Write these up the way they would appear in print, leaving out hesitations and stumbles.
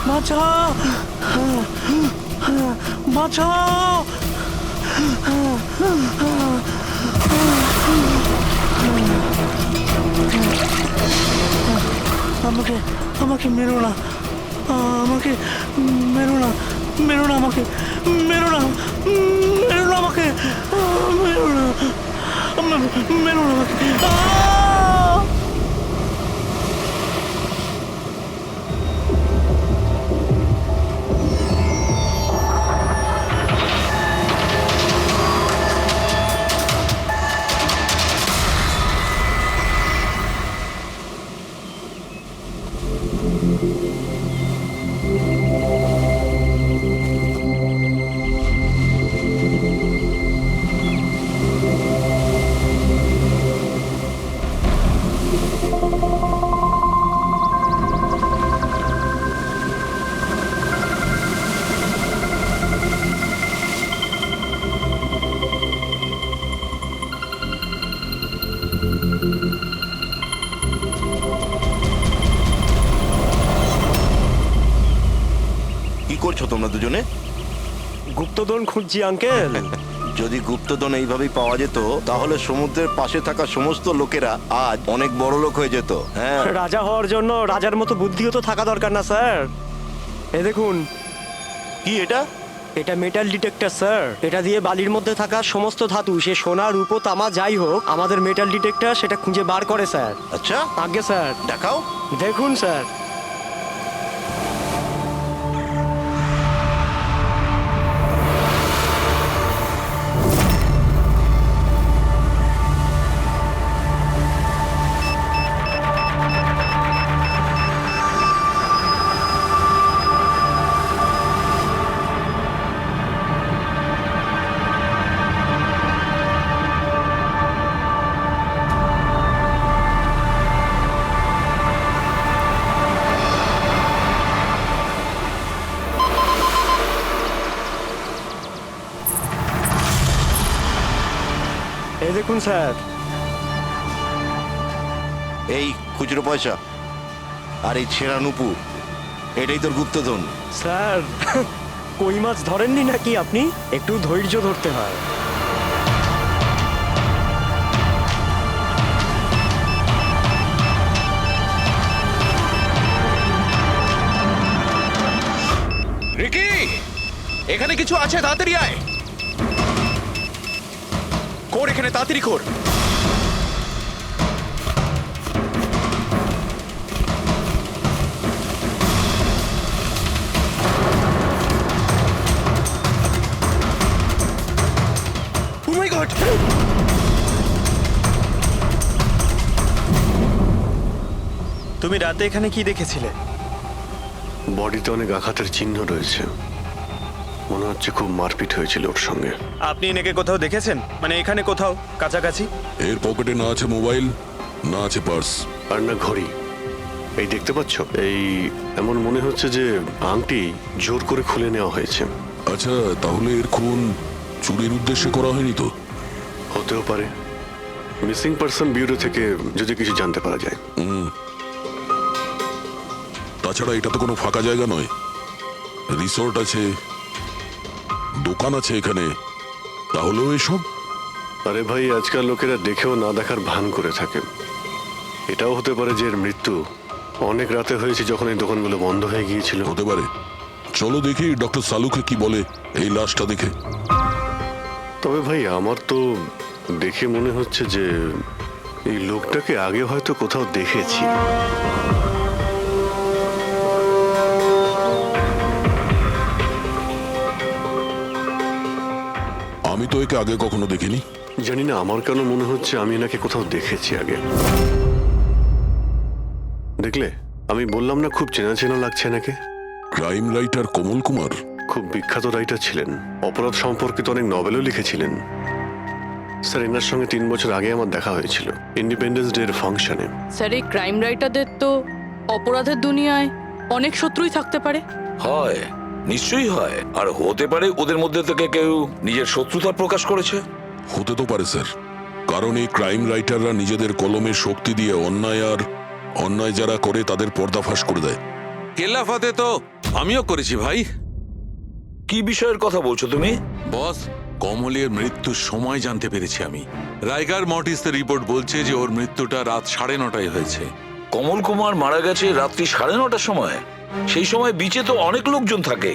বাঁচাও, বাঁচাও। আমাকে আমাকে মেরো না, আমাকে মেরো না, মেরো না, আমাকে মেরো না, মেরো না, আমাকে মেরো না, মেরো না আমাকে। কি করছো তোমরা দুজনে? গুপ্তধন খুঁজছি আঙ্কেল। যদি গুপ্তধন এইভাবেই পাওয়া যেত তাহলে সমুদ্রের পাশে থাকা সমস্ত লোকেরা আজ অনেক বড় লোক হয়ে যেত। হ্যাঁ, রাজা হওয়ার জন্য রাজার মতো বুদ্ধিও তো থাকা দরকার না স্যার। এ দেখুন, কি এটা? এটা মেটাল ডিটেক্টর স্যার। এটা দিয়ে বালির মধ্যে থাকা সমস্ত ধাতু, সে সোনা রূপো তামা যাই হোক, আমাদের মেটাল ডিটেক্টর সেটা খুঁজে বার করে স্যার। আচ্ছা, আগে স্যার দেখাও। দেখুন স্যার। এই দেখুন স্যার। এই খুচরো পয়সা আর এই ছেঁড়া নুপুর, এটাই তোর গুপ্তধন। স্যার, কই মাছ ধরেননি নাকি আপনি? একটু ধৈর্য ধরতে হয়। রিকি, এখানে কিছু আছে, তাড়াতাড়ি আয়। কর এখানে, তাড়াতাড়ি কর। Oh my God! তুমি রাতে এখানে কি দেখেছিলে? বডিতে অনেক আঘাতের চিহ্ন রয়েছে, মনে হচ্ছে খুব মারপিট হয়েছিল ওর সঙ্গে। আপনি এনাকে কোথাও দেখেছেন? মানে এখানে কোথাও কাছাকাছি? এর পকেটে না আছে মোবাইল, না আছে পার্স। আর না ঘড়ি। এই দেখতে পাচ্ছ, এই এমন মনে হচ্ছে যে আংটি জোর করে খুলে নেওয়া হয়েছে। আচ্ছা, তাহলে এর খুন চুরির উদ্দেশ্যে করা হয়নি তো? হতেও পারে। মিসিং পারসন ব্যুরো থেকে যদি কিছু জানতে পারা যায়। তাছাড়া এটা তো কোনো ফাঁকা জায়গা নয়, রিসোর্ট আছে, দোকান আছে এখানে, তাহলেও এসব। আরে ভাই, আজকাল লোকেরা দেখেও না দেখার ভান করে থাকে। এটাও হতে পারে যে এর মৃত্যু অনেক রাতে হয়েছে, যখন এই দোকানগুলো বন্ধ হয়ে গিয়েছিল। হতে পারে। চলো দেখি ডক্টর সালুকে কি বলে এই লাশটা দেখে। তবে ভাই, আমার তো দেখে মনে হচ্ছে যে এই লোকটাকে আগে হয়তো কোথাও দেখেছি। আমি তো একে আগে কখনো দেখিনি। জানি না, আমার কেন মনে হচ্ছে আমি এনাকে কোথাও দেখেছি আগে। দেখলে, আমি বললাম না খুব চেনা চেনা লাগছে এনাকে। ক্রাইম রাইটার কমল কুমার খুব বিখ্যাত রাইটার ছিলেন, অপরাধ সম্পর্কিত অনেক নভেলও লিখেছিলেন। স্যার, এনার সঙ্গে 3 বছর আগে আমার দেখা হয়েছিল ইন্ডিপেন্ডেন্স ডে এর ফাংশনে। স্যার, এই ক্রাইম রাইটারদের তো অপরাধের দুনিয়ায় অনেক শত্রুই থাকতে পারে। হয়, নিশ্চয়ই হয়। আর হতে পারে ওদের মধ্যে থেকে কেউ নিজের শত্রুতা প্রকাশ করেছে। হতে তো পারে স্যার, কারণ এই ক্রাইম রাইটাররা নিজেদের কলমের শক্তি দিয়ে অন্যায় যারা করে তাদের পর্দাফাশ করে দেয়। কেল্লাফাতে তো আমিও করেছি ভাই। কি বিষয়ের কথা বলছো তুমি? বস, কমলের মৃত্যুর সময় জানতে পেরেছি আমি। রাইগার মর্টিসের রিপোর্ট বলছে যে ওর মৃত্যুটা রাত 9:30টায় হয়েছে। কমল কুমার মারা গেছে রাত্রি 9:30টার সময়। সেই সময় বিচে তো অনেক লোকজন থাকে,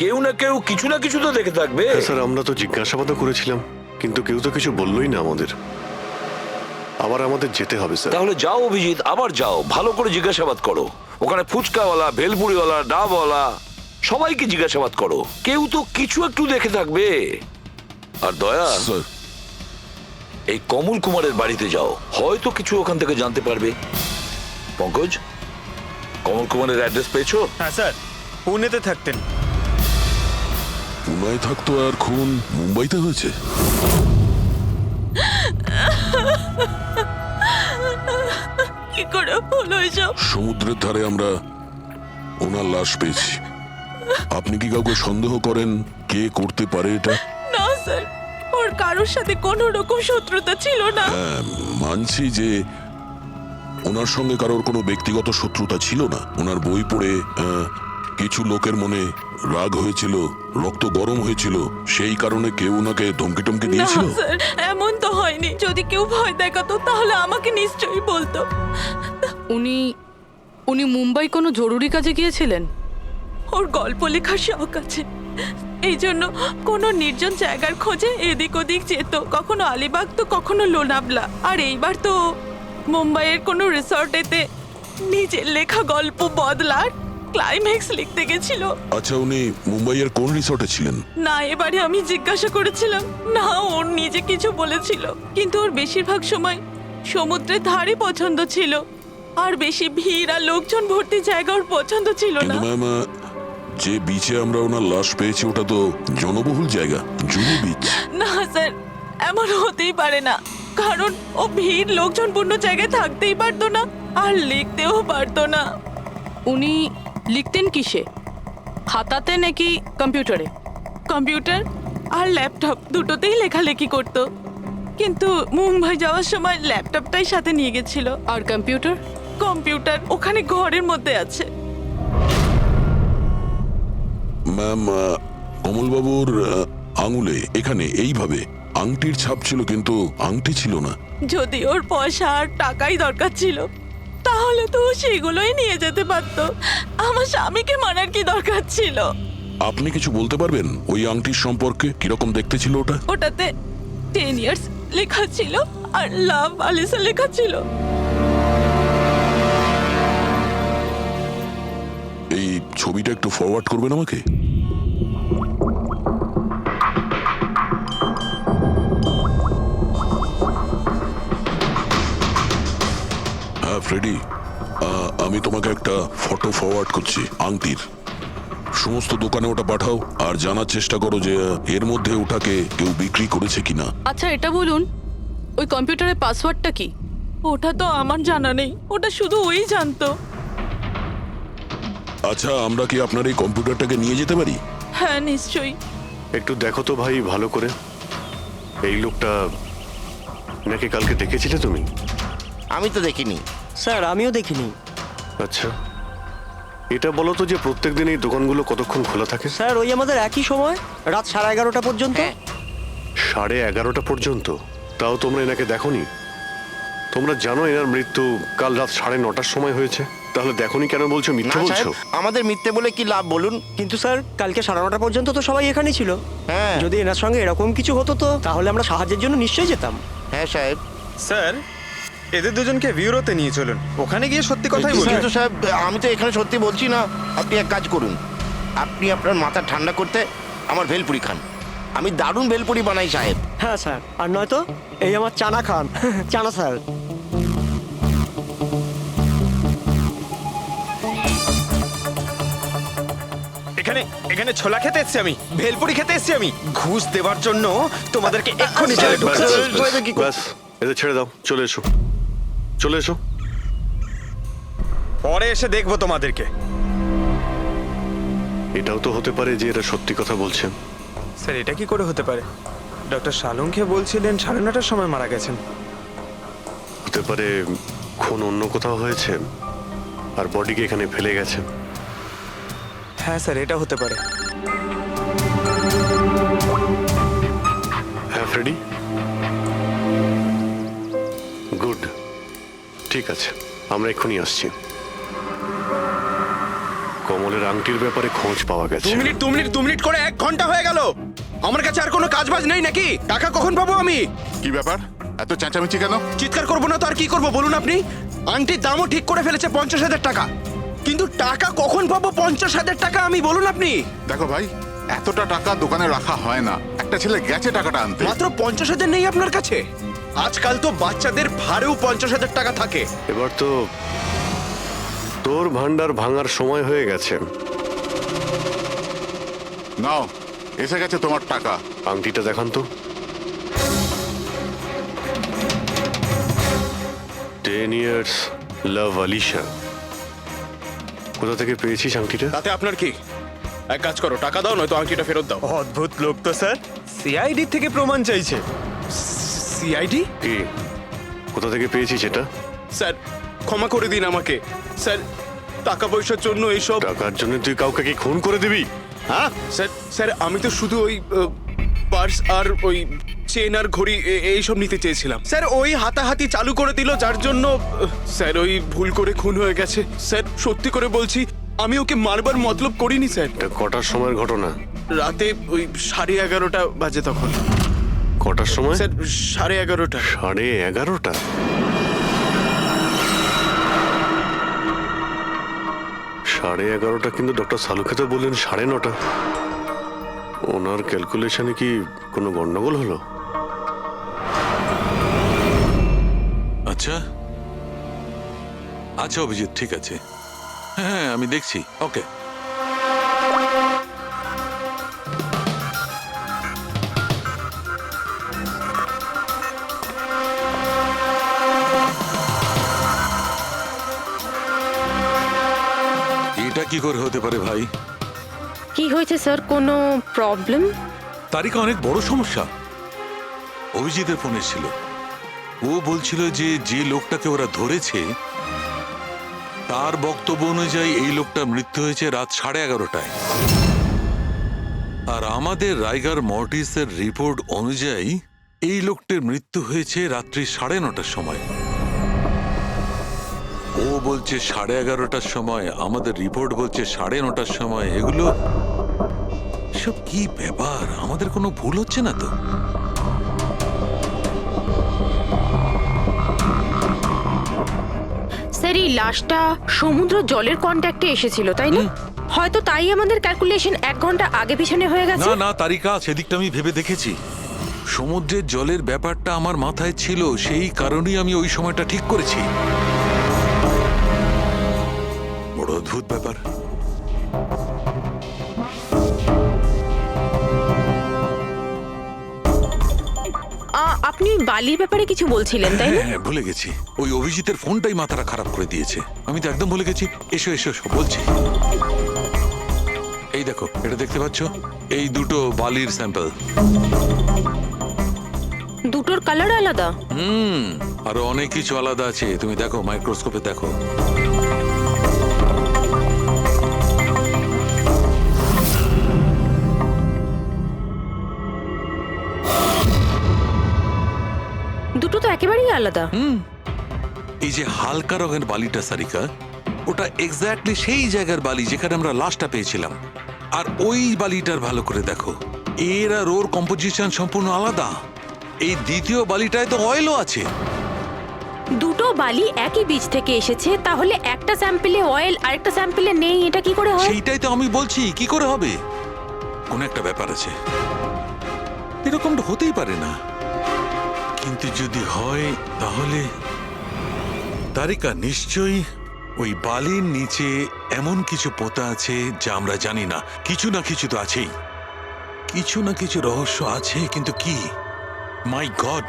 কেউ না কেউ কিছু না কিছু তো দেখে থাকবে। হ্যাঁ স্যার, আমরা তো জিজ্ঞাসাবাদও করেছিলাম, কিন্তু কেউ তো কিছু বললোই না আমাদের। আবার আমাদের যেতে হবে স্যার। তাহলে যাও অভিজিৎ, আবার যাও, ভালো করে জিজ্ঞাসাবাদ করো। ওখানে ফুচকাওয়ালা, ভেলপুরিওয়ালা, ডাবওয়ালা সবাইকে জিজ্ঞাসাবাদ করো, কেউ তো কিছু একটু দেখে থাকবে। আর দয়া, স্যার, এই কমল কুমারের বাড়িতে যাও, হয়তো কিছু ওখান থেকে জানতে পারবে। পঙ্কজ, কমল কুমারের অ্যাড্রেস পেয়েছো? হ্যাঁ স্যার, পুনেতে থাকতেন। পুনায় থাকতো আর খুন মুম্বাইতে হয়েছে। কি করে হলো এসব? সমুদ্রের ধারে আমরা ওনার লাশ পেয়েছি। আপনি কি কাউকে সন্দেহ করেন কে করতে পারে এটা? না স্যার, ওর কারোর সাথে কোনো রকম শত্রুতা ছিল না। হ্যাঁ, মানছি যে ওনার সঙ্গে কারোর কোনো ব্যক্তিগত শত্রুতা ছিল না। ওনার বই পড়ে কিছু লোকের মনে রাগ হয়েছিল, রক্ত গরম হয়েছিল, সেই কারণে কেউ ওনাকে ধমকি টমকি না দিয়েছিল। স্যার, এমন তো হয়নি। যদি কেউ ভয় দেখাতো তাহলে আমাকে নিশ্চয়ই বলতো। উনি উনি মুম্বাই কোনো জরুরি কাজে গিয়েছিলেন? ওর গল্প লেখার শখ আছে, এই জন্য কোনো নির্জন জায়গার খোঁজে এদিক ওদিক যেত, কখনো আলিবাগ তো কখনো লোনাভলা। আর এইবার তো মুম্বাইয়ের কোনো রিসর্টেতে নিজের লেখা গল্প বদলার ক্লাইম্যাক্স লিখতে গেছিল। আচ্ছা, উনি মুম্বাইয়ের কোন রিসর্টে ছিলেন? না, এবারে আমি জিজ্ঞাসা করেছিলাম না, ওর নিজে কিছু বলেছিল, কিন্তু ওর বেশিরভাগ সময় সমুদ্রের ধারে পছন্দ ছিল, আর বেশি ভিড় আর লোকজন ভর্তি জায়গা ওর পছন্দ ছিল না। কিন্তু ম্যাম, যে বিচে আমরা ওনার লাশ পেয়েছি ওটা তো জনবহুল জায়গা, জুহু বিচ। না স্যার, এমন হতেই পারে না, কারণ ও ভিড় লোকজনপূর্ণ জায়গায় থাকতেই পারতো না, আর লিখতেও পারতো না। উনি লিখতেন কিসে? খাতাতে নাকি কম্পিউটারে? কম্পিউটার আর ল্যাপটপ দুটোতেই লেখালেখি করতো, কিন্তু মুম্বাই যাওয়ার সময় ল্যাপটপটাই সাথে নিয়ে গেছিল। আর কম্পিউটার? কম্পিউটার ওখানে ঘরের মধ্যে আছে। ম্যাম, কমলবাবুর আঙুলে এখানে এইভাবে আংটির ছাপ ছিল, কিন্তু আংটি ছিল না। যদি ওর পয়সা আর টাকাই দরকার ছিল তাহলে তো ও সেগুলোই নিয়ে যেতে পারতো। আমার স্বামীকে মারার কি দরকার ছিল? আপনি কিছু বলতে পারবেন ওই আংটির সম্পর্কে? কিরকম দেখতে ছিল ওটা? ওটাতে 10 ইয়ার্স লেখা ছিল আর লাভ আলিসা লেখা ছিল। এই ছবিটা একটু ফরওয়ার্ড করবেন আমাকে? হ্যাঁ ফ্রেডি, আমি তোমাকে একটা ফটো ফরওয়ার্ড করছি আংটির। সমস্ত দোকানে ওটা পাঠাও আর জানার চেষ্টা করো যে এর মধ্যে ওটাকে কেউ বিক্রি করেছে কিনা। আচ্ছা, এটা বলুন, ওই কম্পিউটারের পাসওয়ার্ডটা কি? ওটা তো আমার জানা নেই, ওটা শুধু ওই জানতো। আচ্ছা, আমরা কি আপনার এই কম্পিউটারটাকে নিয়ে যেতে পারি? হ্যাঁ নিশ্চয়ই। একটু দেখো তো ভাই ভালো করে, এই লোকটা নাকি কালকে দেখেছিলে তুমি? আমি তো দেখিনি। স্যার, আমিও দেখিনি। আচ্ছা, এটা বলো তো যে প্রত্যেকদিন এই দোকানগুলো কতক্ষণ খোলা থাকে? স্যার, ওই আমাদের একই সময়, রাত 11:30 পর্যন্ত। 11:30 পর্যন্ত? তাও তোমরা এনাকে দেখোনি? তোমরা জানো এনার মৃত্যু কাল রাত 9:30টার সময় হয়েছে, তাহলে দেখোনি কেন বলছো? না মিথ্যে সাহেব, বলছো? আমাদের মিথ্যে বলে কি লাভ বলুন? কিন্তু স্যার, কালকে 9:30 পর্যন্ত তো সবাই এখানেই ছিল। হ্যাঁ। যদি এনার সঙ্গে এরকম কিছু হতো তো তাহলে আমরা সাহায্যের জন্য নিশ্চয়ই যেতাম। হ্যাঁ সাহেব। স্যার, এদের দুজনকে ভিউরোতে নিয়ে চলুন, ওখানে গিয়ে সত্যি কথাই বলুন। কিন্তু সাহেব, আমি তো এখানে সত্যি বলছি না। আপনি এক কাজ করুন, আপনি আপনার মাথা ঠান্ডা করতে আমার ভেলপুরি খান। আমি দারুণ ভেলপুরি বানাই সাহেব। হ্যাঁ স্যার, আর নয়তো এই আমার চানা খান। চানা স্যার। এখানে এখানে ছোলা খেতে এসেছি আমি, ভেলপুরি খেতে এসেছি আমি। ঘুষ দেওয়ার জন্য তোমাদেরকে এক্ষুনি জেলে ব্যাস, ঢুকাচ্ছি। ব্যাস, ব্যাস, এদের ছেড়ে দাও, চলে এসো, চলে এসো। পরে এসে দেখবো তোমাদেরকে। এটাও তো হতে পারে যে এরা সত্যি কথা বলছেন। স্যার, এটা কি করে হতে পারে? ডক্টর শালুংকে বলছিলেন 9:30টার সময় মারা গেছেন। হতে পারে খুন অন্য কোথাও হয়েছে আর বডিকে এখানে ফেলে গেছেন। হ্যাঁ স্যার, এটা হতে পারে। হ্যাঁ ফ্রেডি, গুড, ঠিক আছে, আমরা এক্ষুনি আসছি। কমলের আংটির ব্যাপারে খোঁজ পাওয়া গেছে। 2 মিনিট করে 1 ঘন্টা হয়ে গেল। আমার কাছে আর কোনো কাজবাজ নেই নাকি? টাকা কখন পাবো আমি? কি ব্যাপার, এত চেঁচামেচি কেন? চিৎকার করবো না তো আর কি করবো বলুন আপনি? আংটির দামও ঠিক করে ফেলেছে 50,000 টাকা, কিন্তু টাকা কখন পাবো 50,000 টাকা আমি বলুন আপনি? দেখো ভাই, এতটা টাকা দোকানে রাখা হয় না। একটা ছেলে গেছে টাকাটা আনতে। মাত্র 50,000 নেই আপনার কাছে? আজকাল তো বাচ্চাদের ভাড়েও 50,000 টাকা থাকে। এবার তো তোর ভান্ডার ভাঙার সময় হয়ে গেছে। নাও, এসে গেছে তোমার টাকা। আংটিটা দেখান তো। 10 years লাভ আলিশা। কোথা থেকে পেয়েছিস আংটিটা? তাতে আপনার কি? এক কাজ করো, টাকা দাও, নয়তো আংটিটা ফেরত দাও। অদ্ভুত লোক তো স্যার, সিআইডি থেকে প্রমাণ চাইছে। সিআইডি? কি, কোথা থেকে পেয়েছিস এটা? স্যার ক্ষমা করে দিন আমাকে স্যার, টাকা পয়সার জন্য এইসব। টাকার জন্য তুই কাউকে কি খুন করে দিবি? হ্যাঁ স্যার স্যার আমি তো শুধু ওই পার্স আর ওই চেন আর ঘড়ি এইসব নিতে চেয়েছিলাম স্যার। ওই হাতাহাতি চালু করে দিল, যার জন্য স্যার ওই ভুল করে খুন হয়ে গেছে। স্যার সত্যি করে বলছি, আমি ওকে মারবার মতলব করিনি স্যার। এটা কটার সময়ের ঘটনা? রাতে ওই 11:30 বাজে তখন। কটার সময়? স্যার 11:30। 11:30? সাড়ে 11:30 কিন্তু ডক্টর সালুকে তো বললেন 9:30। ওনার ক্যালকুলেশনে কি কোনো গন্ডগোল হলো? আচ্ছা আচ্ছা অভিজিৎ, ঠিক আছে, হ্যাঁ আমি দেখছি। ওকে, এটা কি করে হতে পারে ভাই? কি হয়েছে স্যার, কোনো প্রবলেম? তারিকা অনেক বড় সমস্যা। অভিজিতের ফোন এসেছিল, ও বলছিল যে যে লোকটাকে ওরা ধরেছে তার বক্তব্য অনুযায়ী এই লোকটার মৃত্যু হয়েছে রাত 11:30টায়, আর আমাদের রাইগার মর্টিসের রিপোর্ট অনুযায়ী এই লোকটির মৃত্যু হয়েছে রাত্রি 9:30টার সময়। ও বলছে 11:30টার সময়, আমাদের রিপোর্ট বলছে 9:30টার সময়। এগুলো সব কি ব্যাপার? আমাদের কোনো ভুল হচ্ছে না তো? স্যার এই লাশটা সমুদ্র জলের কন্ট্যাক্টে এসেছিল, তাই না? হয়তো তাই আমাদের ক্যালকুলেশন 1 ঘন্টা আগে পিছনে হয়ে গেছে। না না তারিকা, সেদিকটা আমি ভেবে দেখেছি। সমুদ্রের জলের ব্যাপারটা আমার মাথায় ছিল, সেই কারণেই আমি ওই সময়টা ঠিক করেছি। বড় অদ্ভুত ব্যাপার। আপনি বালির ব্যাপারে কিছু বলছিলেন, তাই না? হ্যাঁ ভুলে গেছি, ওই অভিজিতের ফোনটাই মাথাটা খারাপ করে দিয়েছে। আমি তো একদম ভুলে গেছি। এসো এসো এসো, বলছি। এই দেখো, এটা দেখতে পাচ্ছ? এই দুটো বালির স্যাম্পল। দুটোর কালার আলাদা? আরো অনেক কিছু আলাদা আছে, তুমি দেখো, মাইক্রোস্কোপে দেখো। দুটো তো একেবারেই আলাদা। এই যে হালকা রঙের বালিটা সারিকা, ওটা এক্স্যাক্টলি সেই জায়গার বালি যেখানে আমরা লাশটা পেয়েছিলাম। আর ওই বালিটার ভালো করে দেখো, এর আর ওর কম্পোজিশন সম্পূর্ণ আলাদা। এই দ্বিতীয় বালিটায় তো অয়েলও আছে। দুটো বালি একই বীজ থেকে এসেছে, তাহলে একটা স্যাম্পলে অয়েল আরেকটা স্যাম্পলে নেই, এটা কি করে হয়? সেইটাই তো আমি বলছি, কি করে হবে? কোন একটা ব্যাপার আছে, এরকমটা হতেই পারে না। কিন্তু যদি হয় তাহলে তারিকা নিশ্চয়ই ওই বালির নিচে এমন কিছু পোতা আছে যা আমরা জানি না। কিছু না কিছু তো আছেই, কিছু না কিছু রহস্য আছে, কিন্তু কি? মাই গড,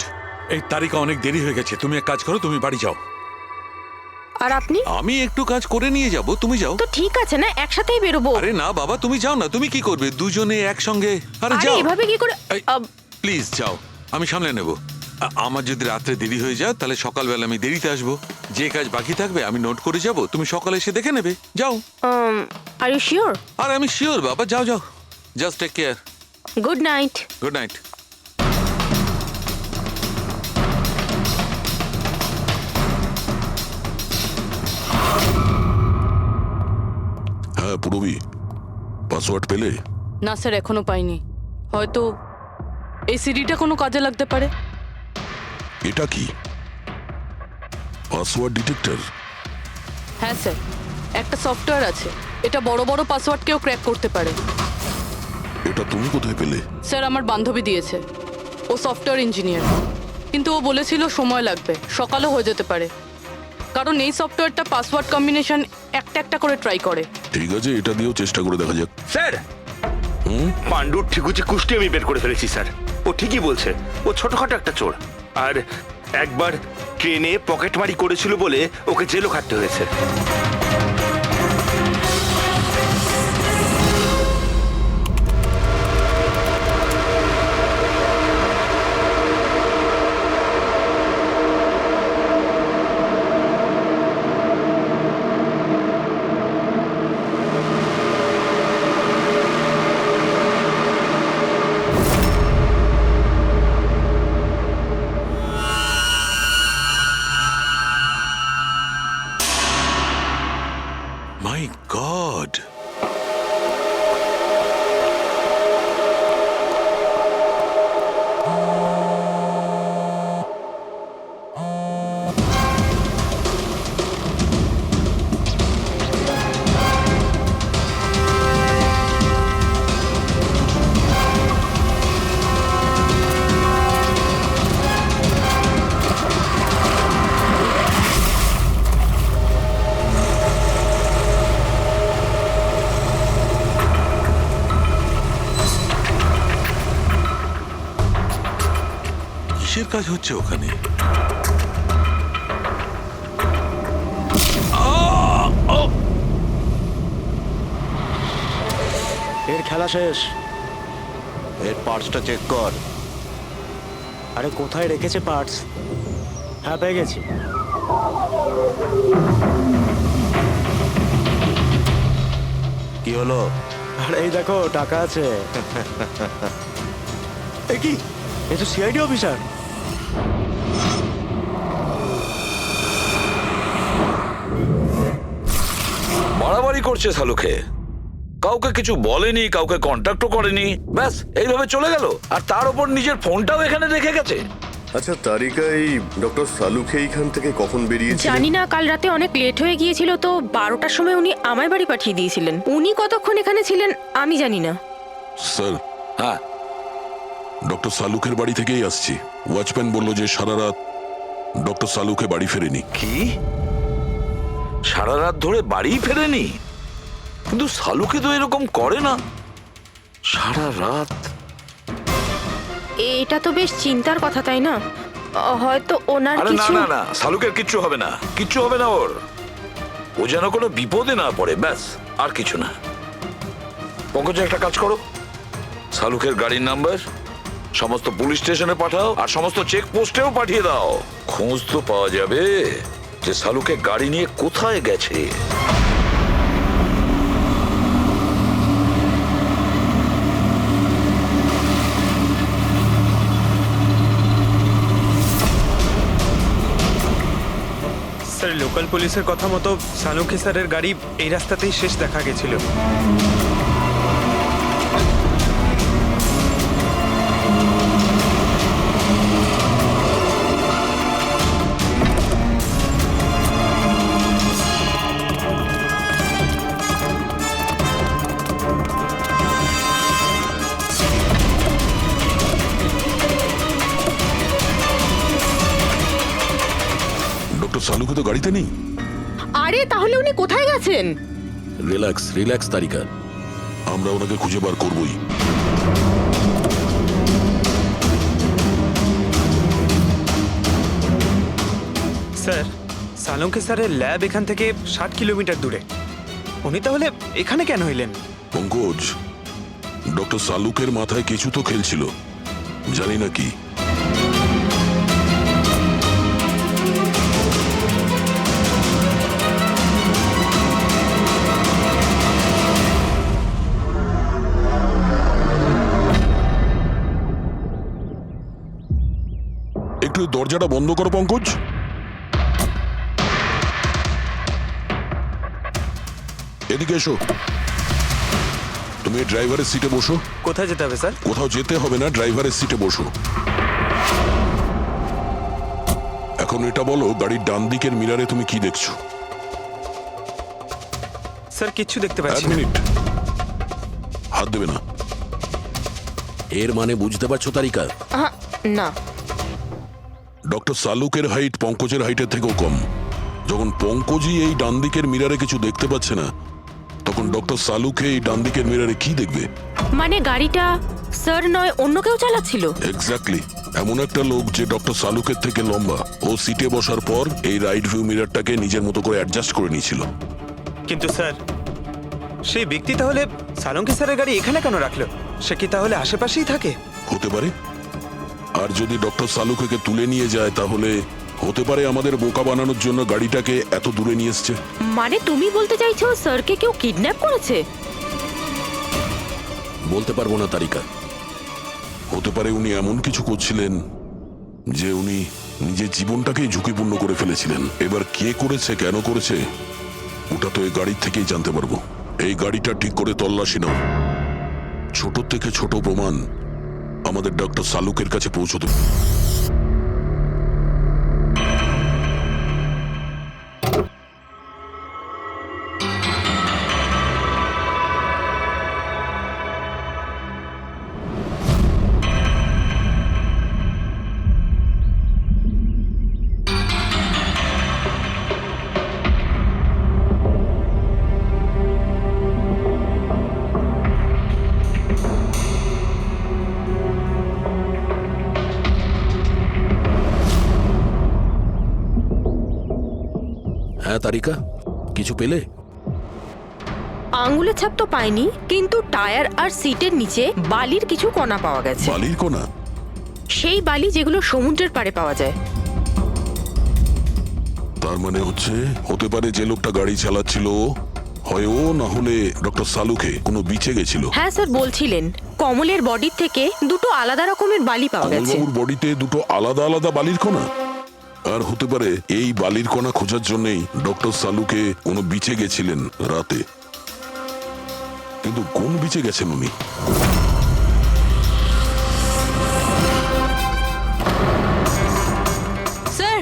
এই তারিকা অনেক দেরি হয়ে গেছে। তুমি এক কাজ করো, তুমি বাড়ি যাও। আর আপনি? আমি একটু কাজ করে নিয়ে যাব, তুমি যাও। তো ঠিক আছে না, একসাথেই বেরোবো। আরে না বাবা, তুমি যাও না। তুমি কি করবে দুজনে একসঙ্গে? আরে আরে যাও। এভাবে কি করে? প্লিজ যাও, আমি সামলে নেব। আমার যদি রাত্রে দেরি হয়ে যায় তাহলে সকালবেলা আমি দেরিতে আসবো। যে কাজ বাকি থাকবে আমি নোট করে যাব, তুমি সকালে এসে দেখে নেবে। যাও। Are you sure? আর আমি শিওর বাবা, যাও যাও, just take care. Good night. Good night. হ্যাঁ পুরবি, পাসওয়ার্ড পেলে? না স্যার, এখনো পাইনি। হয়তো এই সিডিটা কোনো কাজে লাগতে পারে। এটা কি পাসওয়ার্ড ডিটেক্টর? হ্যাঁ স্যার, একটা সফটওয়্যার আছে, এটা বড় বড় পাসওয়ার্ডকেও ক্র্যাক করতে পারে। এটা তুমি কোথায় পেলে? স্যার, আমার বান্ধবী দিয়েছে। ও সফটওয়্যার ইঞ্জিনিয়ার, কিন্তু ও বলেছিল সময় লাগবে, সকালও হয়ে যেতে পারে, কারণ এই সফটওয়্যারটা পাসওয়ার্ড কম্বিনেশন একটা একটা করে ট্রাই করে। ঠিক আছে, এটা দিয়েও চেষ্টা করে দেখা যাক। স্যার, পাণ্ডুর ঠিকুচি কুষ্টি আমি বের করে ফেলেছি স্যার। ও ঠিকই বলছে, ও ছোটখাটো একটা চোর, আর একবার ট্রেনে পকেটমারি করেছিল বলে ওকে জেলও খাটতে হয়েছে। মাই গড, কিসের কাজ হচ্ছে ওখানে? এর খেলা শেষ। এর পার্টসটা চেক কর। আরে কোথায় রেখেছে পার্টস? হ্যাঁ, পেয়ে গেছি। কি হলো? আরে এই দেখো, টাকা আছে। এ কি, এ তো সিআইডি অফিসার। বাড়াবাড়ি করছে শালুকে, কাউকে কিছু বলেনি, কাউকে কন্ট্যাক্টও করেনি, ব্যাস এইভাবে চলে গেল। আর তার উপর নিজের ফোনটাও এখানে রেখে গেছে। আচ্ছা তারিকা, এই ডক্টর সালুকে এইখান থেকে কখন বেরিয়েছে? জানি না, কাল রাতে অনেক লেট হয়ে গিয়েছিল তো 12টার সময় উনি আমায় বাড়ি পাঠিয়ে দিয়েছিলেন। উনি কতক্ষণ এখানে ছিলেন আমি জানি না। স্যার, হ্যাঁ, ডক্টর সালুকের বাড়ি থেকেই আসছি। ওয়াচম্যান বলল যে সারা রাত ডক্টর সালুকে বাড়ি ফেরেনি। কি সারা রাত ধরে বাড়ি ফেরেনি? কিন্তু শালুকে তো এরকম করে না, সারা রাত। এটা তো বেশ চিন্তার কথা, তাই না? হয়তো ওনার আরে না কিছু। না না, শালুকের কিচ্ছু হবে না, কিচ্ছু হবে না ওর। ও যেন কোনো বিপদে না পড়ে, ব্যাস, আর কিছু না। পঙ্কজ, একটা কাজ করো, শালুকের গাড়ির নাম্বার সমস্ত পুলিশ স্টেশনে পাঠাও, আর সমস্ত চেক পোস্টেও পাঠিয়ে দাও। খোঁজ তো পাওয়া যাবে যে শালুকে গাড়ি নিয়ে কোথায় গেছে। স্যার, লোকাল পুলিশের কথা মতো সালুকে স্যারের গাড়ি এই রাস্তাতেই শেষ দেখা গেছিল। ডক্টর সালুকে তো গাড়িতে নেই। আরে তাহলে উনি কোথায় গেছেন? রিল্যাক্স রিল্যাক্স তারিকা, আমরা ওনাকে খুঁজে বার করবই। স্যার, সালুকে স্যারের ল্যাব এখান থেকে 60 কিলোমিটার দূরে। উনি তাহলে এখানে কেন এলেন? পঙ্কজ, ডক্টর সালুকের মাথায় কিছু তো খেলছিল, জানি না কি। একটু দরজাটা বন্ধ করো পঙ্কজ। এদিকে এসো। তুমি ড্রাইভারের সিটে বসো। কোথায় যেতে হবে স্যার? কোথাও যেতে হবে না, ড্রাইভারের সিটে বসো। এখন এটা বলো, গাড়ির ডান দিকের মিরারে তুমি কি দেখছো? স্যার কিচ্ছু দেখতে এক পাচ্ছি না। মিনিট, হাত দেবে না। এর মানে বুঝতে পারছো তারিকা? না। ডক্টর সালুকের হাইট পঙ্কজের হাইটের থেকেও কম। যখন পঙ্কজই এই ডান দিকের মিরারে কিছু দেখতে পাচ্ছে না, তখন ডক্টর সালুকে এই ডান দিকের মিরারে কি দেখবে? মানে গাড়িটা স্যার নয় অন্য কেউ চালাচ্ছিল? এক্স্যাক্টলি, এমন একটা লোক যে ডক্টর সালুকের থেকে লম্বা। ও সিটে বসার পর এই রাইট ভিউ মিরারটাকে নিজের মতো করে অ্যাডজাস্ট করে নিয়েছিল। কিন্তু স্যার, সেই ব্যক্তি তাহলে সালঙ্কি স্যারের গাড়ি এখানে কেন রাখলো? সে কি তাহলে আশেপাশেই থাকে? হতে পারে। আর যদি ডক্টর সালুকে তুলে নিয়ে যায়, তাহলে হতে পারে আমাদের বোকা বানানোর জন্য গাড়িটাকে এত দূরে নিয়ে এসছে। মানে তুমি বলতে চাইছো স্যারকে কেউ কিডন্যাপ করেছে? বলতে পারবো না তারিকা। হতে পারে উনি এমন কিছু করছিলেন যে উনি নিজের জীবনটাকেই ঝুঁকিপূর্ণ করে ফেলেছিলেন। এবার কে করেছে, কেন করেছে, ওটা তো এই গাড়ির থেকেই জানতে পারবো। এই গাড়িটা ঠিক করে তল্লাশি নাও। ছোট থেকে ছোট প্রমাণ আমাদের ডক্টর সালুকের কাছে পৌঁছতে। হ্যাঁ তারিকা, কিছু পেলে? আঙ্গুলের ছাপ তো পাইনি, কিন্তু টায়ার আর সিটের নিচে বালির কিছু কণা পাওয়া গেছে। বালির কোনা? সেই বালি যেগুলো সমুদ্রের পাড়ে পাওয়া যায়। তার মানে হতে পারে যে লোকটা গাড়ি চালাচ্ছিল হয় ও, না হলে ডক্টর সালুকে কোনো বিচে গেছিল। হ্যাঁ স্যার বলছিলেন কমলের বডির থেকে দুটো আলাদা রকমের বালি পাওয়া গেছে। কমলবাবুর বডিতে দুটো আলাদা আলাদা বালির কণা? আর হতে পারে এই বালির কণা খোঁজার জন্যই ডক্টর সালুকে কোনো বিচে গেছিলেন রাতে। কিন্তু কোন বিচে গেছেন উনি? স্যার,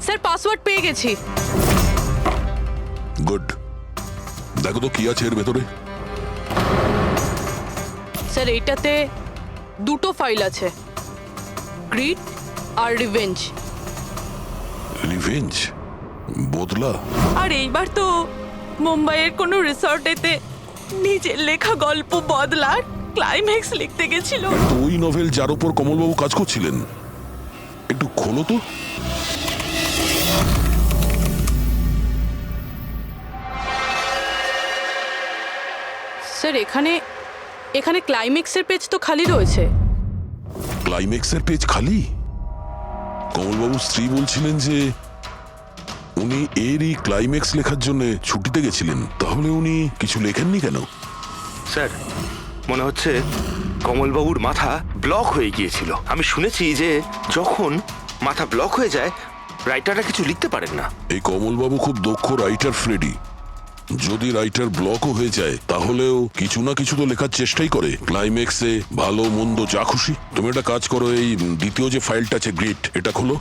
স্যার পাসওয়ার্ড পেয়ে গেছি। গুড। দেখো তো কি আছে এর ভেতরে। স্যার এইটাতে দুটো ফাইল আছে, গ্রিড আর রিভেঞ্জ। রিভেঞ্জ? বদলা? আর এইবার তো মুম্বাইয়ের কোনো রিসর্টেতে নিজের লেখা গল্প বদলার ক্লাইম্যাক্স লিখতে গেছিল। তো ওই নভেল যার উপর কমলবাবু কাজ করছিলেন, একটু খোলো তো। স্যার এখানে এখানে ক্লাইম্যাক্সের পেজ তো খালি রয়েছে। ক্লাইম্যাক্সের পেজ খালি? কমলবাবুর স্ত্রী বলছিলেন যে উনি এরই ক্লাইম্যাক্স লেখার জন্য ছুটিতে গেছিলেন। তাহলে উনি কিছু লেখেননি কেন? স্যার মনে হচ্ছে কমলবাবুর মাথা ব্লক হয়ে গিয়েছিল। আমি শুনেছি যে যখন মাথা ব্লক হয়ে যায় রাইটাররা কিছু লিখতে পারেন না। এই কমলবাবু খুব দক্ষ রাইটার ফ্রেডি। যদি রাইটার ব্লকও হয়ে যায়, তাহলেও কিছু না কিছু তো লেখার চেষ্টাই করে। ক্লাইম্যাক্সে ভালো মন্দ যা খুশি। তুমি একটা কাজ করো, এই দ্বিতীয় যে ফাইলটা আছে গ্রিড, এটা খোলো।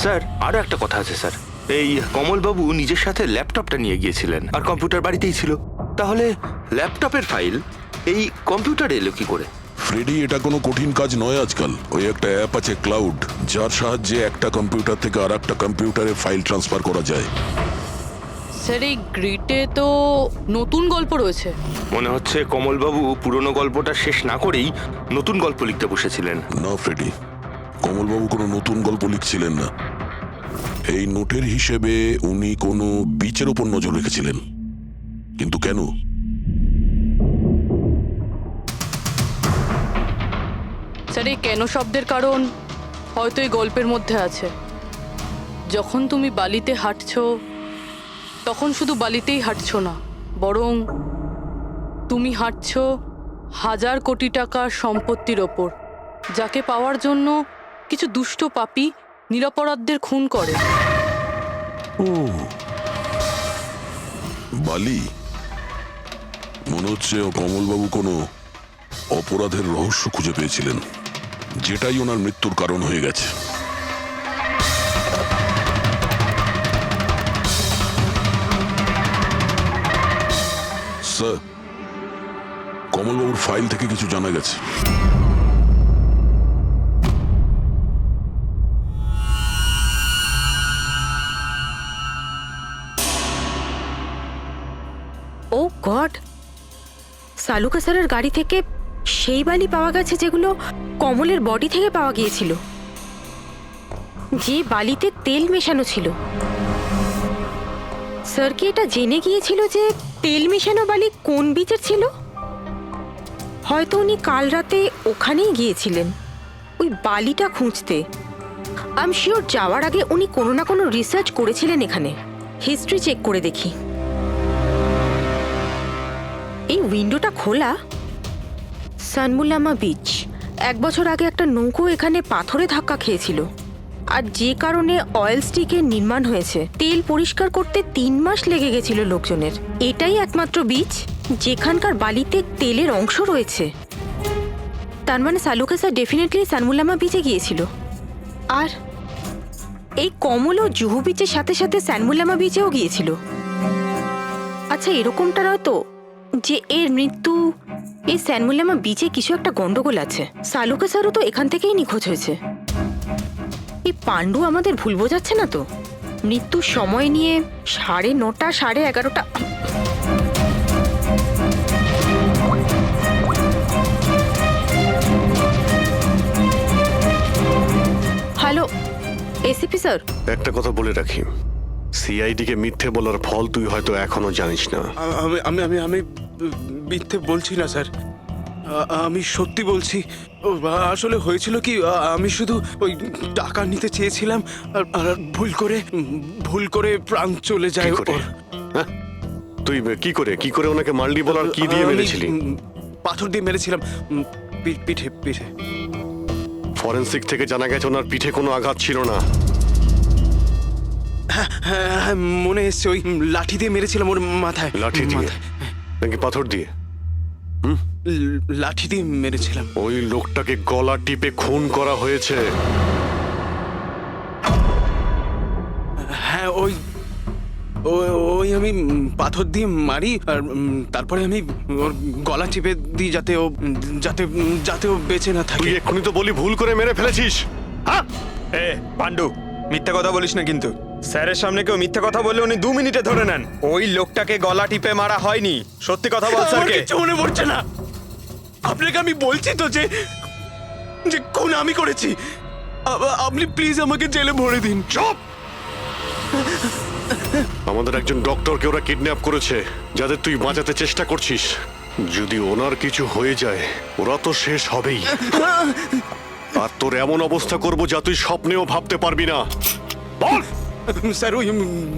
স্যার আরো একটা কথা আছে স্যার, এই কমলবাবু নিজের সাথে ল্যাপটপটা নিয়ে গিয়েছিলেন আর কম্পিউটার বাড়িতেই ছিল। তাহলে ল্যাপটপের ফাইল এই কম্পিউটারে এলো কি করে? ফ্রেডি, এটা কোনো কঠিন কাজ নয় আজকাল। ওই একটা অ্যাপ আছে ক্লাউড, যার সাহায্যে একটা কম্পিউটার থেকে আর একটা কম্পিউটারে ফাইল ট্রান্সফার করা যায়। স্যার এই গ্রিডে তো নতুন গল্প রয়েছে। মনে হচ্ছে কমলবাবু পুরনো গল্পটা শেষ না করেই নতুন গল্প লিখতে বসেছিলেন। না ফ্রেডি, কমলবাবু কোনো নতুন গল্প লিখছিলেন না। এই নোটের হিসেবে উনি কোনো বিচের উপর নজর রেখেছিলেন। কিন্তু কেন? স্যার এই কেন শব্দের কারণ হয়তো এই গল্পের মধ্যে আছে। যখন তুমি বালিতে হাঁটছো, তখন শুধু বালিতেই হাঁটছো না, বরং তুমি হাঁটছো 1000 কোটি টাকার সম্পত্তির ওপর, যাকে পাওয়ার জন্য কিছু দুষ্ট পাপী নিরপরাধদের খুন করে। ও বালি, মনে হচ্ছে কমলবাবু কোনো অপরাধের রহস্য খুঁজে পেয়েছিলেন, যেটাই ওনার মৃত্যুর কারণ হয়ে গেছে। স্যার, কমলবাবুর ফাইল থেকে কিছু জানা গেছে। ও গড, সালুকা স্যারের গাড়ি থেকে সেই বালি পাওয়া গেছে যেগুলো কমলের বডি থেকে পাওয়া গিয়েছিল, যে বালিতে তেল মেশানো ছিল। স্যার কি এটা জেনে গিয়েছিল যে তেল মেশানো বালি কোন বিচের ছিল? হয়তো উনি কাল রাতে ওখানেই গিয়েছিলেন ওই বালিটা খুঁজতে। আই এম শিওর যাওয়ার আগে উনি কোনো না কোনো রিসার্চ করেছিলেন এখানে। হিস্ট্রি চেক করে দেখি। এই উইন্ডোটা খোলা। সানমুলামা বিচ, 1 বছর আগে একটা নৌকো এখানে পাথরে ধাক্কা খেয়েছিল, আর যে কারণে অয়েল স্টিকের নির্মাণ হয়েছে। তেল পরিষ্কার করতে 3 মাস লেগে গেছিল লোকজনের। এটাই একমাত্র বিচ যেখানকার বালিতে তেলের অংশ রয়েছে। তার মানে সালুকা স্যার ডেফিনেটলি সানমুলামা বিচে গিয়েছিল। আর এই কমলও জুহু বিচের সাথে সাথে সানমুলামা বিচেও গিয়েছিল। আচ্ছা, এরকমটা নয় তো যে এর মৃত্যু এই সানমুলামা বিচে কিছু একটা গন্ডগোল আছে? সালুকা স্যারও তো এখান থেকেই নিখোঁজ হয়েছে। এই পাণ্ডু আমাদের ভুল বোঝাচ্ছে না তো? মৃত্যুর সময় নিয়ে 9:30 11:30। হ্যালো এসিপি স্যার, একটা কথা বলে রাখি, সিআইডি কে মিথ্যে বলার ফল তুই হয়তো এখনো জানিস না। আমি আমি আমি আমি মিথ্যে বলছি না স্যার, আমি সত্যি বলছি। আসলে হয়েছিল কি, আমি শুধু ওই টাকা নিতে চেয়েছিলাম আর ভুল করে প্রাণ চলে যায় কি করে? ওর। হ্যাঁ? তুই কি করে ওনাকে মাল্ডি বলার কি দিয়ে আমি, মেরেছিলি? পাথর দিয়ে মেরেছিলাম, পিঠে পিঠে। ফরেনসিক থেকে জানা গেছে ওনার পিঠে কোনো আঘাত ছিল না। হ্যাঁ, মনে এসছে ওই লাঠি দিয়ে মেরেছিলাম ওর মাথায়। লাঠি দিয়ে নাকি পাথর দিয়ে? লাঠি দিয়ে মেরেছিলাম। ওই লোকটাকে গলা টিপে খুন করা হয়েছে। হ্যাঁ, ওই আমি পাথর দিয়ে মারি, আর তারপরে আমি ওর গলা চিপে দিই যাতে ও বেঁচে না থাকে। তুই এক্ষুনি তো বলি ভুল করে মেরে ফেলেছিস। এ পাণ্ডু, মিথ্যা কথা বলিস না কিন্তু। স্যারের সামনে কেউ মিথ্যা কথা বললে উনি 2 মিনিটে ধরে নেন। ওই লোকটাকে গলা টিপে মারা হয়নি। সত্যি কথা বল স্যারকে। কিছু মনে পড়ছে না। আপনাকে আমি বলছি তো যে খুন আমি করেছি। আপনি প্লিজ আমাকে জেলে ভরে দিন। চুপ! আমাদের একজন ডক্টরকে ওরা কিডন্যাপ করেছে, যাদের তুই বাঁচাতে চেষ্টা করছিস। যদি ওনার কিছু হয়ে যায় ওরা তো শেষ হবেই। আর তোর এমন অবস্থা করবো যা তুই স্বপ্নেও ভাবতে পারবি না। বল! স্যার, ওই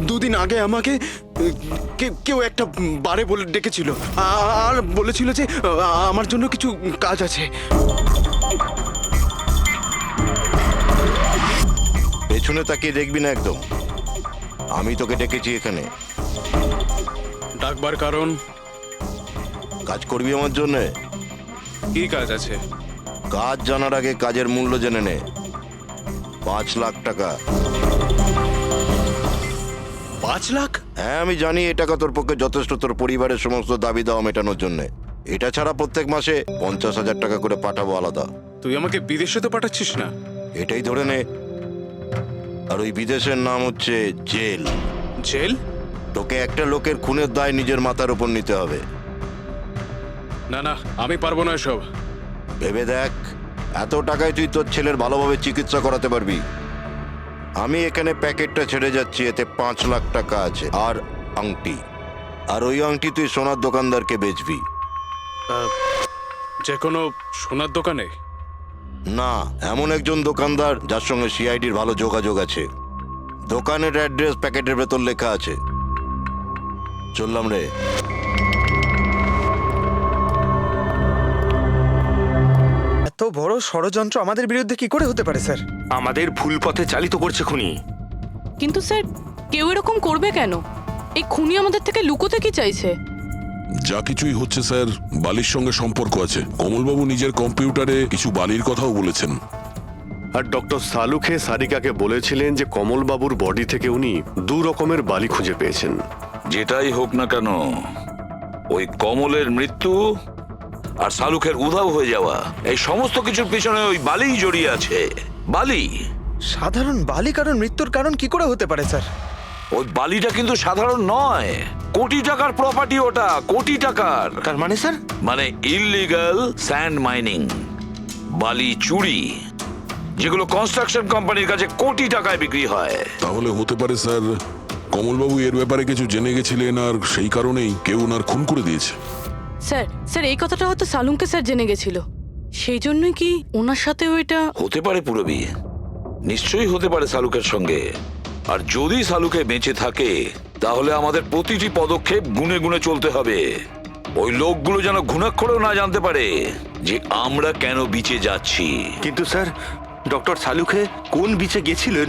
2 দিন আগে আমাকে কেউ একটা বারে বলে ডেকেছিল আর বলেছিল যে আমার জন্য কিছু কাজ আছে। পেছনে তাকিয়ে দেখবি না একদম। আমি তোকে ডেকেছি এখানে। ডাকবার কারণ? কাজ করবি আমার জন্য। কি কাজ আছে? কাজ জানার আগে কাজের মূল্য জেনে নে। 5 লাখ টাকা। 5 লাখ? হ্যাঁ, আমি জানি এই টাকা তোর পক্ষে যথেষ্ট তোর পরিবারের সমস্ত দাবি দাওয়া মেটানোর জন্য। এটা ছাড়া প্রত্যেক মাসে 50,000 টাকা করে পাঠাবো আলাদা। তুই আমাকে বিদেশে তো পাঠাচ্ছিস না? এটাই ধরে নে। আর ওই বিদেশের নাম হচ্ছে জেল। জেল? তোকে একটা লোকের খুনের দায় নিজের মাথার উপর নিতে হবে। না না, আমি পারবো না এসব। ভেবে দেখ, এত টাকায় তুই তোর ছেলের ভালোভাবে চিকিৎসা করাতে পারবি। আমি এখানে প্যাকেটটা ছেড়ে যাচ্ছি, এতে 5 লাখ টাকা আছে আর আংটি। আর ওই আংটি তুই সোনার দোকানদারকে বেচবি। যে কোনো সোনার দোকানে? না, এমন একজন দোকানদার যার সঙ্গে সিআইডির ভালো যোগাযোগ আছে। দোকানের অ্যাড্রেস প্যাকেটের ভেতর লেখা আছে। চললাম রে। এত বড় ষড়যন্ত্র আমাদের বিরুদ্ধে কি করে হতে পারে স্যার? আমাদের ভুল পথে চালিত করছে খুনি। কিন্তু স্যার কেউ এরকম করবে কেন? এই খুনি আমাদের থেকে লুকোতে কি চাইছে? যা কিছুই হচ্ছে স্যার, বালির সঙ্গে সম্পর্ক আছে। কমলবাবু নিজের কম্পিউটারে কিছু বালির কথাও বলেছেন। আর ডক্টর সালুখে সারিকাকে বলেছিলেন যে কমলবাবুর বডি থেকে উনি 2 রকমের বালি খুঁজে পেয়েছেন। যেটাই হোক না কেন, ওই কমলের মৃত্যু আর শালুকের উধাও হয়ে যাওয়া, এই সমস্ত কিছুর পিছনে ওই বালিই জড়িয়ে আছে। বালি। সাধারণ বালি কারণ মৃত্যুর কারণ কি করে হতে পারে স্যার? ওই বালিটা কিন্তু সাধারণ নয়, কোটি টাকার প্রপার্টি ওটা, কোটি টাকার। তার মানে স্যার? মানে ইললিগাল স্যান্ড মাইনিং, বালি চুরি, যেগুলো কনস্ট্রাকশন কোম্পানির কাছে কোটি টাকায় বিক্রি হয়। তাহলে হতে পারে স্যার কমলবাবু এর ব্যাপারে কিছু জেনে গেছিলেন আর সেই কারণেই কেউ ওনার খুন করে দিয়েছে। স্যার এই কথাটা হয়তো সালুমকে স্যার জেনে গেছিল, সেই জন্যই কি ওনার সাথেও এটা হতে পারে। পুরবী, নিশ্চয়ই হতে পারে শালুকের সঙ্গে। আর যদি শালুকে বেঁচে থাকে তাহলে আমাদের প্রতিটি পদক্ষেপ গুনে গুনে চলতে হবে। ওই লোকগুলো যেন ঘুণাক্ষরেও না জানতে পারে যে আমরা কেন বিচে যাচ্ছি। কিন্তু স্যার, ডক্টর সালুখে কোন বিচে গেছিলেন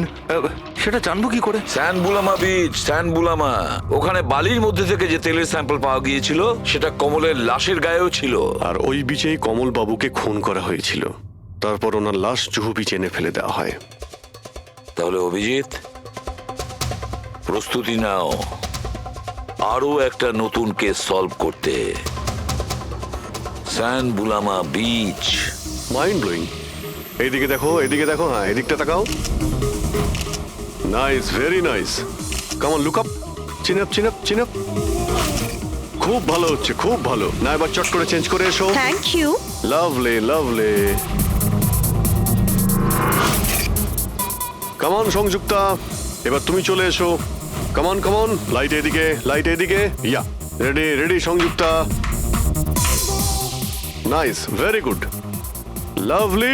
সেটা জানবো কি করে? স্যানবুলামা বিচ, স্যানবুলামা। ওখানে বালির মধ্যে থেকে যে তেলের স্যাম্পল পাওয়া গিয়েছিল সেটা কমলের লাশের গায়েও ছিল। আর ওই বিচেই কমলবাবুকে খুন করা হয়েছিল। তারপর ওনার লাশ জুহু বিচে এনে ফেলে দেওয়া হয়। তাহলে অভিজিৎ, প্রস্তুতি নাও আরো একটা নতুন কেস সলভ করতে। স্যানবুলামা বিচ। Mind blowing. এইদিকে দেখো, এদিকে দেখো, হ্যাঁ এদিকটা তাকাও। Nice, very nice. Come on, look up, chin up, chin up, chin up. খুব ভালো হচ্ছে, খুব ভালো। না এবার চট করে চেঞ্জ করে এসো। Thank you. Lovely, lovely. Come on Sanjukta, এবার তুমি চলে এসো। Come on, come on. Light এদিকে, লাইট এদিকে। Yeah, ready, ready Sanjukta. Nice, very good, lovely,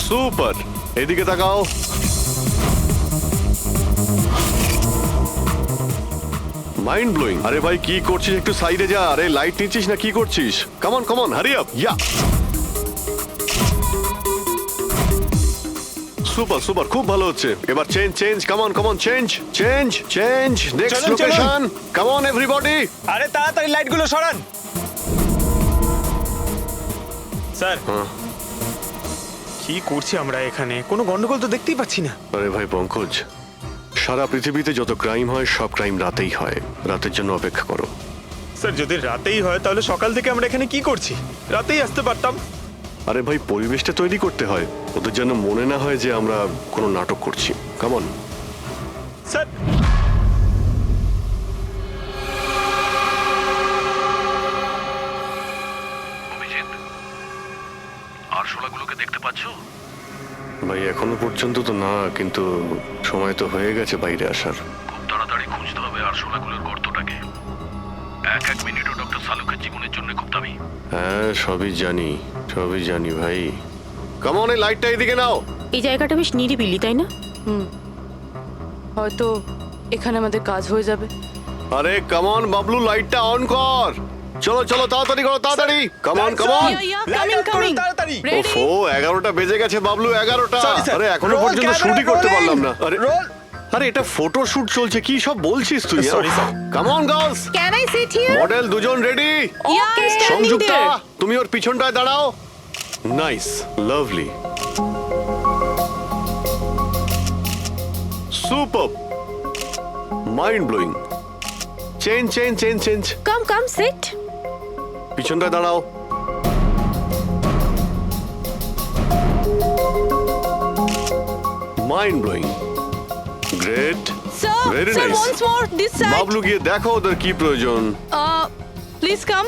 super. এদিকে তাকাও। Mind blowing. আরে ভাই কি করছিস? একটু সাইডে যা। আরে লাইট নিচ্ছিস না কি করছিস? Come on come on, hurry up. Yeah, super super, খুব ভালো হচ্ছে। এবার change change, come on come on, change change change. Next location, come on everybody. আরে তাড়াতাড়ি লাইটগুলো সরান। স্যার, কি করছি আমরা এখানে? কোনো গন্ডগোল তো দেখতেই পাচ্ছি না। আরে ভাই পঙ্কজ, সারা পৃথিবীতে যত ক্রাইম হয় সব ক্রাইম রাতেই হয়। রাতের জন্য অপেক্ষা করো। স্যার যদি রাতেই হয় তাহলে সকাল থেকে আমরা এখানে কি করছি? রাতেই আসতে পারতাম। আরে ভাই পরিবেশটা তৈরি করতে হয়, ওদের যেন মনে না হয় যে আমরা কোনো নাটক করছি। Come on sir. আরশোলাগুলোকে দেখতে পাচ্ছো? ভাই এখনো পর্যন্ত তো না, কিন্তু সময় তো হয়ে গেছে বাইরে আসার। খুব তাড়াতাড়ি খুঁজতে হবে আরশোলাগুলোর গর্তটাকে। এক এক মিনিটও ডক্টর সালুকের জীবনের জন্য খুব দামি। হ্যাঁ সবই জানি, সবই জানি ভাই। কামন, এই লাইটটা এদিকে নাও। এই জায়গাটা বেশ নিরিবিলি, তাই না? হয়তো এখানে আমাদের কাজ হয়ে যাবে। আরে কামন বাবলু, লাইটটা অন কর। চলো চলো, তাড়াতাড়ি করো, তাড়াতাড়ি। Come on come on. তাড়াতাড়ি। ওফো, 11টা বেজে গেছে বাবলু, 11টা। আরে এখনো পর্যন্ত শুটই করতে পারলাম না। আরে আরে এটা ফটো শুট চলছে, কি সব বলছিস তুই? Come on girls, can I sit here? Model দুজন রেডি। সংযুক্তা, তুমি ওর পিছনটায় দাঁড়াও। Nice, lovely, super, mind blowing. Change change change change. Come come, sit. পিছনটায় দাঁড়াও। Mind blowing, great, very nice. Bablu গিয়ে দেখো ওদের কি প্রয়োজন। Please come.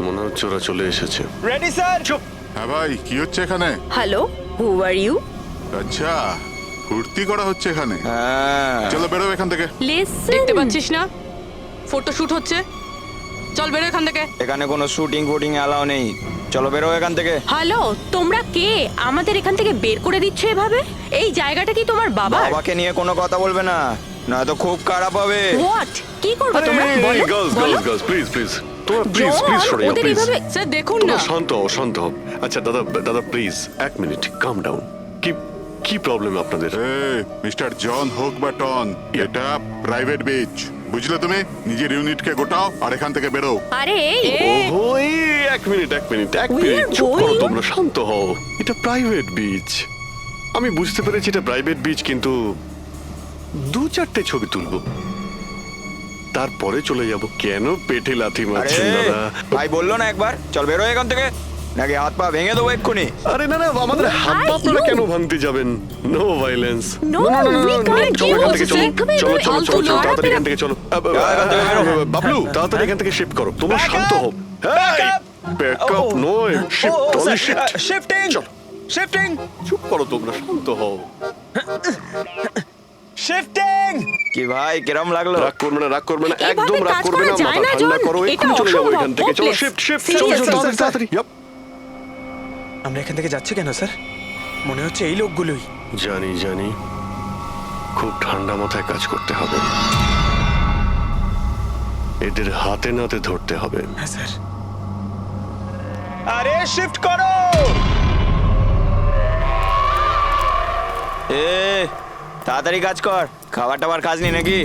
মনে হচ্ছে ওরা চলে এসেছে। Ready sir. চুপ। হ্যাঁ ভাই, কি হচ্ছে এখানে? Hello, who are you? আচ্ছা, ফুর্তি করা হচ্ছে এখানে। চলো বেরো এখান থেকে। লিসেন, দেখতে পাচ্ছিস না ফটো শুট হচ্ছে? চল বেরো এখান থেকে। এখানে কোনো শুটিং ফুটিং অ্যালাউ নেই। চলো বেরো এখান থেকে। হ্যালো, তোমরা কে? আমাদের এখান থেকে বের করে দিচ্ছ এভাবে? এই জায়গাটা কি তোমার বাবার? বাবাকে নিয়ে কোনো কথা বলবে না, নয়তো খুব খারাপ হবে। হোয়াট? কি করবে তোমরা? বলো, বলো। গার্লস প্লিজ প্লিজ তোমরা প্লিজ জন, প্লিজ সরে যাও ওদের প্লিজ। এভাবে- স্যার দেখুন তোমরা না। শান্ত হও, শান্ত হও। আচ্ছা দাদা দাদা প্লিজ এক মিনিট, কাম ডাউন। কি কি প্রবলেম আপনাদের? মিস্টার জন হোক বা টন, এটা প্রাইভেট বিচ, বুঝলে তুমি? নিজের ইউনিটকে গোটাও আর এখান থেকে বেরো। আরে এই, ওহো, এই এক মিনিট এক মিনিট এক We মিনিট are চুপ করো, going- তোমরা শান্ত হও। এটা প্রাইভেট বিচ, আমি বুঝতে পেরেছি এটা প্রাইভেট বিচ, কিন্তু 2-4টে ছবি তুলবো, তারপরে চলে যাব। কেন পেটে লাথি আরে মারছেন দাদা? ভাই বললো না একবার চল বেরো এখান থেকে, নাকি হাত পা ভেঙে দেবো এক্ষুনি। আরে না না, আমাদের হাত পা আপনারা কেন ভাঙতে যাবেন? No violence. No, we can't চলো do এখান থেকে, this. চলো এভাবে চলো চলো ফালতু চলো চলো, লড়াই তাড়াতাড়ি এখান থেকে চলো। বাবলু তাড়াতাড়ি এখান থেকে শিফট করো, তোমরা শান্ত হও। ব্যাকআপ নয়, শিফট অনলি শিফট। শিফটিং চলো। শিফটিং চুপ করো, তোমরা শান্ত হও। শিফটিং। কি ভাই কিরম লাগলো? রাগ করবে না, রাগ করবে না, এভাবে একদম রাগ কাজ করবে করা না, যায় মাথা না, ঠান্ডা জন। করো, এটা এক্ষুনি চলে যাবো অসম্ভব, এখান থেকে। চলো hopeless. শিফট শিফট, Seriously, চলো তাড়াতাড়ি তাড়াতাড়ি। Yup. আমরা এখান থেকে যাচ্ছি কেন স্যার? মনে হচ্ছে এই লোকগুলোই। জানি জানি, খুব ঠান্ডা মাথায় কাজ করতে হবে, এদের হাতে নাতে ধরতে হবে। হ্যাঁ স্যার। আরে শিফট করো। এ তাড়াতাড়ি কাজ কর, খাবার টাবার কাজ নেই নাকি?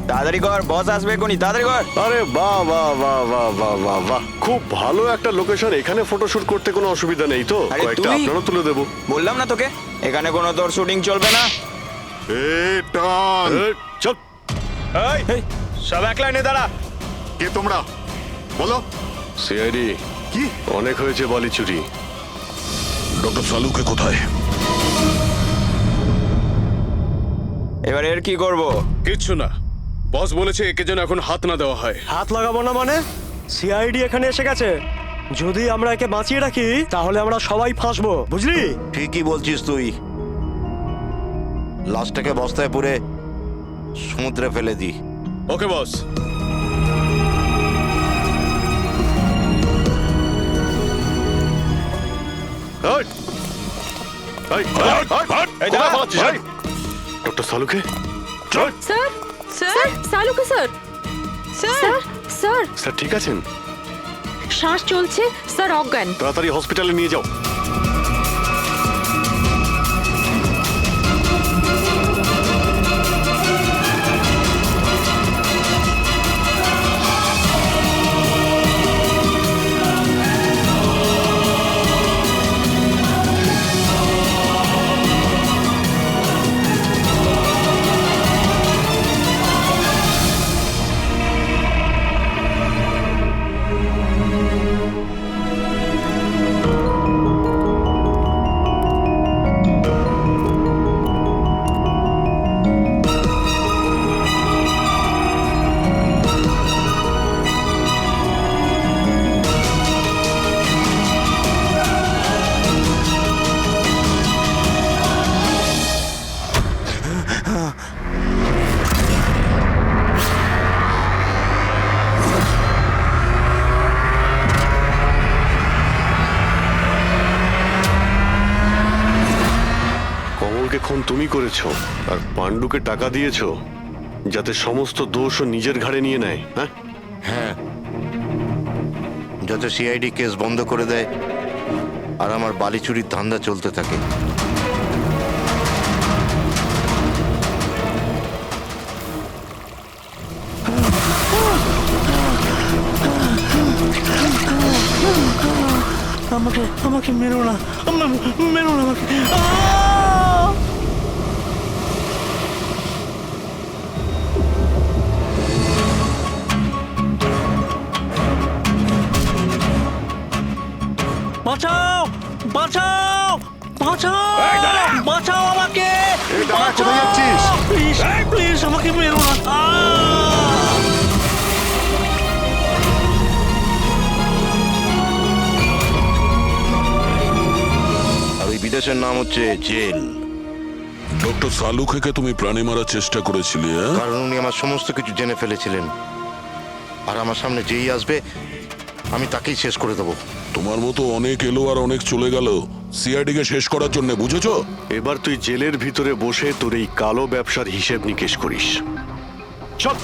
তাড়াতাড়ি কর, বস আসবে কোনি, তাড়াতাড়ি কর। আরে বাহ বাহ বাহ বাহ বাহ বাহ বাহ, খুব ভালো একটা লোকেশন, এখানে ফটোশুট করতে কোনো অসুবিধা নেই তো? আরে কয়েকটা তুই- আপনারও তুলে দেবো। বললাম না তোকে এখানে কোনো তোর শুটিং চলবে না। এ টন, চল। এই সব এক লাইনে দাঁড়া। কে তোমরা? বলো। সিআইডি কি? অনেক হয়েছে বালি চুরি। ডক্টর সালুকে কোথায়? এবার এর কি করব? কিচ্ছু না, বস বলেছে একে যেন এখন হাত না দেওয়া হয়। হাত লাগাবো না মানে? সিআইডি এখানে এসে গেছে, যদি আমরা একে বাঁচিয়ে রাখি তাহলে আমরা সবাই ফাঁসবো, বুঝলি? ঠিকই বলছিস তুই। লাশটাকে বস্তায় পুরে সমুদ্রে ফেলে দি। Okay boss. ডক্টর সালুকে স্যার, স্যার, সালুকে স্যার, স্যার, স্যার, স্যার ঠিক আছেন? শ্বাস চলছে, স্যার অজ্ঞান। তাড়াতাড়ি হসপিটালে নিয়ে যাও। কমলকে খুন তুমি করেছো আর পাণ্ডুকে টাকা দিয়েছো যাতে সমস্ত দোষ ও নিজের ঘাড়ে নিয়ে নেয়। হ্যাঁ হ্যাঁ, যাতে সিআইডি কেস বন্ধ করে দেয় আর আমার বালি চুরির ধান্দা চলতে থাকে। আমাকে আমাকে মেরো না, মেরো না আমাকে। আহ! বাঁচাও, বাঁচাও, বাঁচাও, বাঁচাও আমাকে। এই দাঁড়া, কোথায় যাচ্ছিস? প্লিজ প্লিজ আমাকে মেরো না। আহ! আর ওই বিদেশের নাম হচ্ছে জেল। ডক্টর সালুকে তুমি প্রাণে মারার চেষ্টা করেছিলে, হ্যাঁ? কারণ উনি আমার সমস্ত কিছু জেনে ফেলেছিলেন, আর আমার সামনে যেই আসবে আমি তাকেই শেষ করে দেবো। তোমার মতো অনেক এলো আর অনেক চলে গেল সিআইডি কে শেষ করার জন্য, বুঝেছো? এবার তুই জেলের ভিতরে বসে তোর এই কালো ব্যবসার হিসেব নিকেশ করিস। চল।